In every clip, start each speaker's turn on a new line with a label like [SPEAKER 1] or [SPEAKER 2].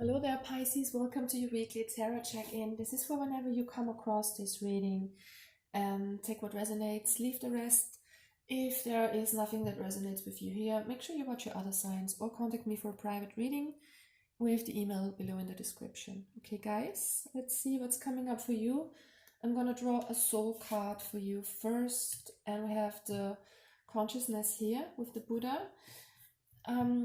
[SPEAKER 1] Hello there, Pisces. Welcome to your weekly tarot check-in. This is for whenever you come across this reading. Take what resonates, leave the rest. If there is nothing that resonates with you here, make sure you watch your other signs or contact me for a private reading with the email below in the description. Okay, guys, let's see what's coming up for you. I'm gonna draw a soul card for you first, and we have the consciousness here with the Buddha.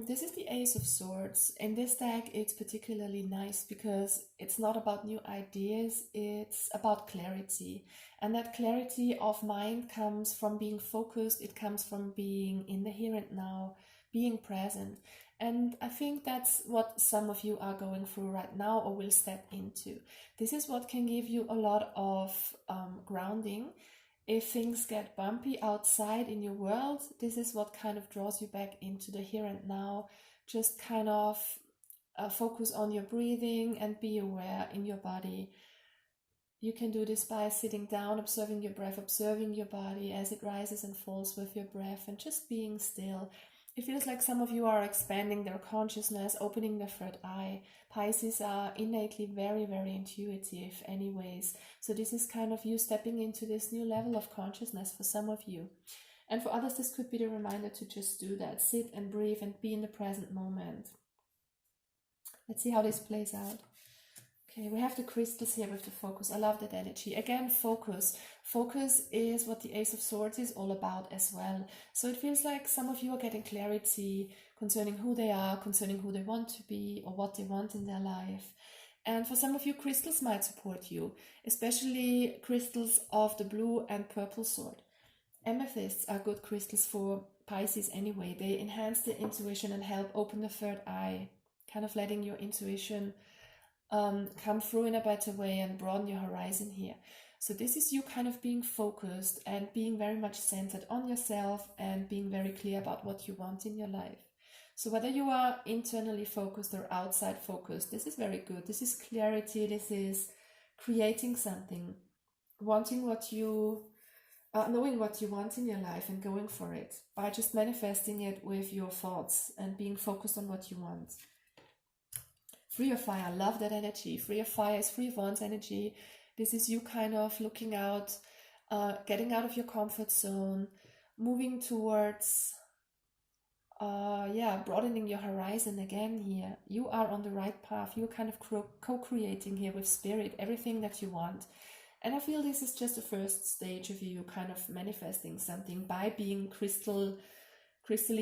[SPEAKER 1] This is the Ace of Swords. In this deck, it's particularly nice because it's not about new ideas, it's about clarity. And that clarity of mind comes from being focused, it comes from being in the here and now, being present. And I think that's what some of you are going through right now or will step into. This is what can give you a lot of grounding. If things get bumpy outside in your world, this is what kind of draws you back into the here and now. Just kind of focus on your breathing and be aware in your body. You can do this by sitting down, observing your breath, observing your body as it rises and falls with your breath, and just being still. It feels like some of you are expanding their consciousness, opening the third eye. Pisces are innately very, very intuitive anyways. So this is kind of you stepping into this new level of consciousness for some of you. And for others, this could be the reminder to just do that. Sit and breathe and be in the present moment. Let's see how this plays out. Okay, we have the crystals here with the focus. I love that energy. Again, focus. Focus is what the Ace of Swords is all about as well. So it feels like some of you are getting clarity concerning who they are, concerning who they want to be, or what they want in their life. And for some of you, crystals might support you, especially crystals of the blue and purple sort. Amethysts are good crystals for Pisces anyway. They enhance the intuition and help open the third eye, kind of letting your intuition come through in a better way and broaden your horizon here. So this is you kind of being focused and being very much centered on yourself and being very clear about what you want in your life. So whether you are internally focused or outside focused, this is very good. This is clarity. This is creating something, wanting what you, knowing what you want in your life and going for it by just manifesting it with your thoughts and being focused on what you want. Free of fire, love that energy. Free of fire is free of wands energy. This is you kind of looking out, getting out of your comfort zone, moving towards, broadening your horizon again here. You are on the right path. You're kind of co-creating here with spirit, everything that you want. And I feel this is just the first stage of you kind of manifesting something by being crystally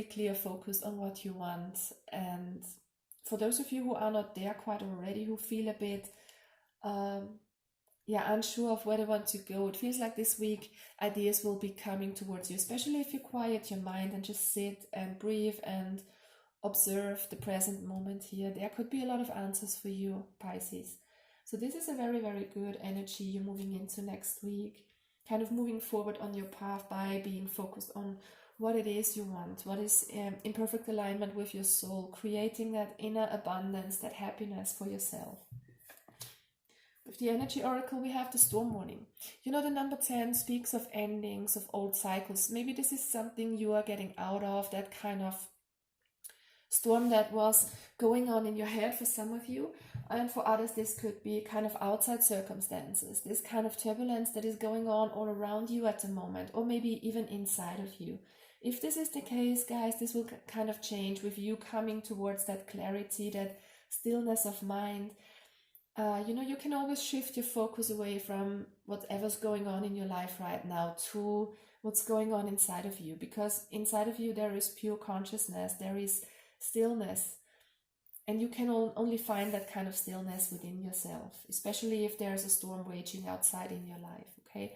[SPEAKER 1] clear, focused on what you want. And for those of you who are not there quite already, who feel a bit unsure of where they want to go, it feels like this week ideas will be coming towards you, especially if you quiet your mind and just sit and breathe and observe the present moment here. There could be a lot of answers for you, Pisces. So this is a very, very good energy you're moving into next week, kind of moving forward on your path by being focused on what it is you want, what is in perfect alignment with your soul, creating that inner abundance, that happiness for yourself. With the energy oracle, we have the storm warning. You know, the number 10 speaks of endings, of old cycles. Maybe this is something you are getting out of, that kind of storm that was going on in your head for some of you. And for others, this could be kind of outside circumstances, this kind of turbulence that is going on all around you at the moment, or maybe even inside of you. If this is the case, guys, this will kind of change with you coming towards that clarity, that stillness of mind. You can always shift your focus away from whatever's going on in your life right now to what's going on inside of you, because inside of you there is pure consciousness, there is stillness, and you can only find that kind of stillness within yourself, especially if there's a storm raging outside in your life, okay?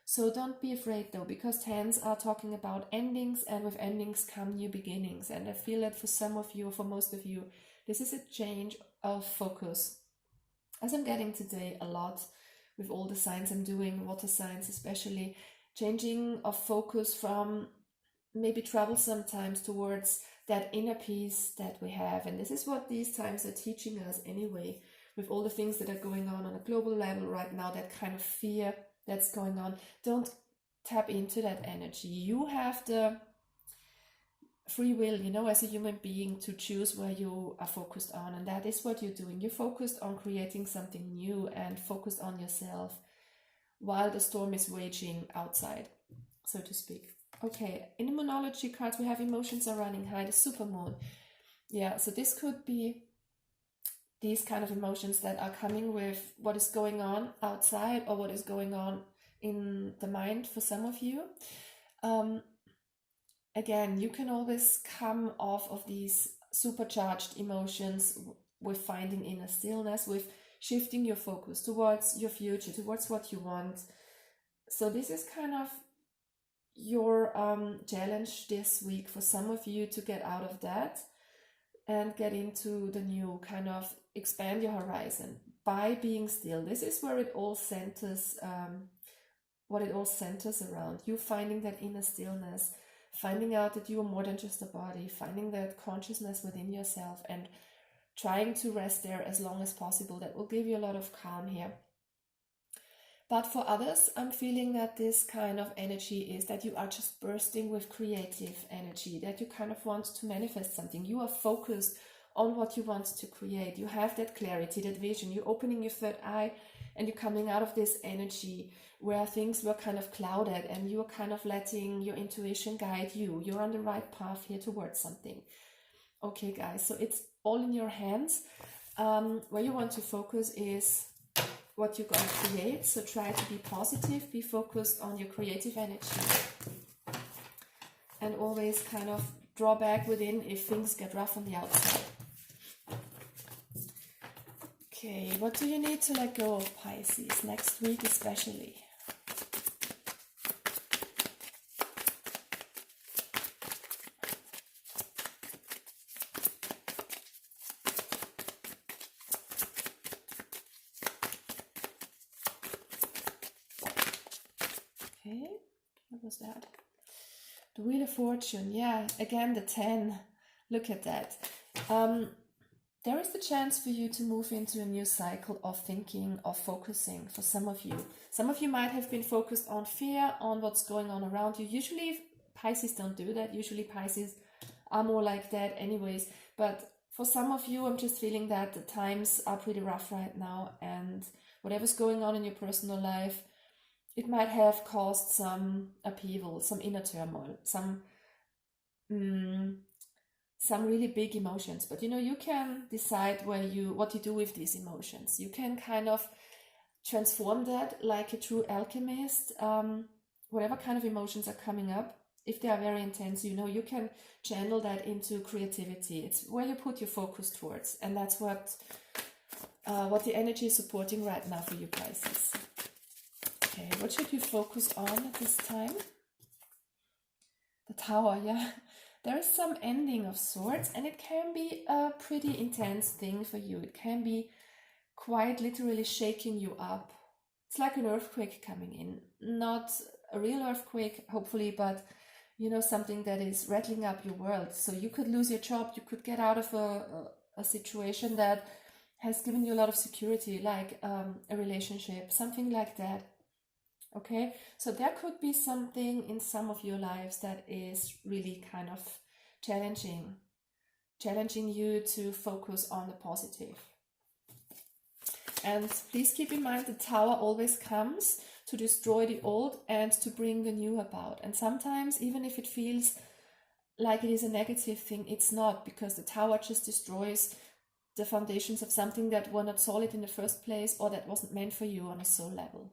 [SPEAKER 1] So don't be afraid though, because tens are talking about endings, and with endings come new beginnings. And I feel that for some of you, or for most of you, this is a change of focus. As I'm getting today a lot with all the signs I'm doing, water signs especially, changing of focus from maybe trouble sometimes towards that inner peace that we have. And this is what these times are teaching us anyway, with all the things that are going on a global level right now, that kind of fear that's going on. Don't tap into that energy. You have the free will, you know, as a human being, to choose where you are focused on. And that is what you're doing. You're focused on creating something new and focused on yourself while the storm is raging outside, so to speak. Okay, in the Moonology cards, we have emotions are running high, the supermoon. Yeah, so this could be these kind of emotions that are coming with what is going on outside or what is going on in the mind for some of you. Again, you can always come off of these supercharged emotions with finding inner stillness, with shifting your focus towards your future, towards what you want. So this is kind of your challenge this week for some of you, to get out of that and get into the new, kind of expand your horizon by being still. This is where it all centers, what it all centers around. You finding that inner stillness, finding out that you are more than just a body, finding that consciousness within yourself and trying to rest there as long as possible. That will give you a lot of calm here. But for others, I'm feeling that this kind of energy is that you are just bursting with creative energy, that you kind of want to manifest something. You are focused on what you want to create. You have that clarity, that vision. You're opening your third eye and you're coming out of this energy where things were kind of clouded and you're kind of letting your intuition guide you. You're on the right path here towards something. Okay, guys, so it's all in your hands. Where you want to focus is what you're going to create. So try to be positive, be focused on your creative energy, and always kind of draw back within if things get rough on the outside. Okay, what do you need to let go of, Pisces, next week especially? Okay, what was that? The Wheel of Fortune, yeah, again the 10. Look at that. There is the chance for you to move into a new cycle of thinking, of focusing for some of you. Some of you might have been focused on fear, on what's going on around you. Usually Pisces don't do that. Usually Pisces are more like that anyways. But for some of you, I'm just feeling that the times are pretty rough right now, and whatever's going on in your personal life, it might have caused some upheaval, some inner turmoil, some really big emotions. But you know, you can decide what you do with these emotions. You can kind of transform that like a true alchemist. Whatever kind of emotions are coming up, if they are very intense, you know, you can channel that into creativity. It's where you put your focus towards, and that's what the energy is supporting right now for you, Pisces. Okay, what should you focus on at this time? The Tower, yeah. There is some ending of sorts, and it can be a pretty intense thing for you. It can be quite literally shaking you up. It's like an earthquake coming in. Not a real earthquake, hopefully, but you know, something that is rattling up your world. So you could lose your job, you could get out of a situation that has given you a lot of security, like a relationship, something like that. Okay, so there could be something in some of your lives that is really kind of challenging you to focus on the positive. And please keep in mind, the Tower always comes to destroy the old and to bring the new about. And sometimes, even if it feels like it is a negative thing, it's not, because the Tower just destroys the foundations of something that were not solid in the first place, or that wasn't meant for you on a soul level.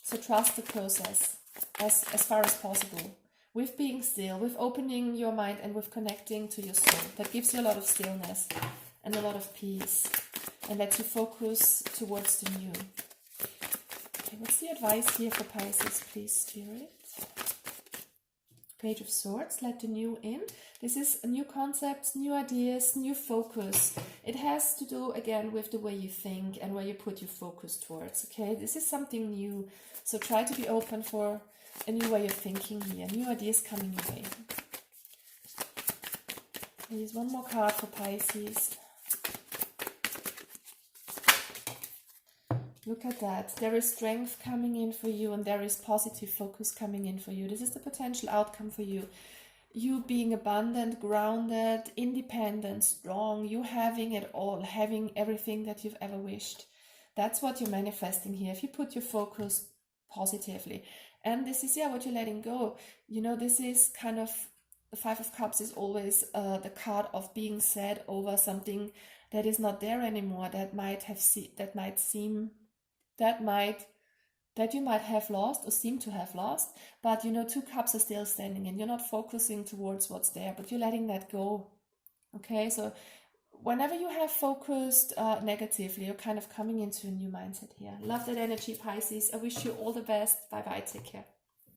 [SPEAKER 1] So trust the process as far as possible, with being still, with opening your mind and with connecting to your soul. That gives you a lot of stillness and a lot of peace, and lets you focus towards the new. Okay, what's the advice here for Pisces, please, Spirit? Page of Swords, let the new in. This is new concepts, new ideas, new focus. It has to do, again, with the way you think and where you put your focus towards, okay? This is something new, so try to be open for a new way of thinking here, new ideas coming your way. Here's one more card for Pisces. Look at that. There is strength coming in for you, and there is positive focus coming in for you. This is the potential outcome for you. you being abundant, grounded, independent, strong, you having it all, having everything that you've ever wished. That's what you're manifesting here. If you put your focus positively. And this is, yeah, what you're letting go. You know, this is kind of, the Five of Cups is always the card of being sad over something that is not there anymore, that you might have lost or seem to have lost, but you know, two cups are still standing and you're not focusing towards what's there, but you're letting that go. Okay, so whenever you have focused negatively, you're kind of coming into a new mindset here. Love that energy, Pisces. I wish you all the best. Bye bye. Take care.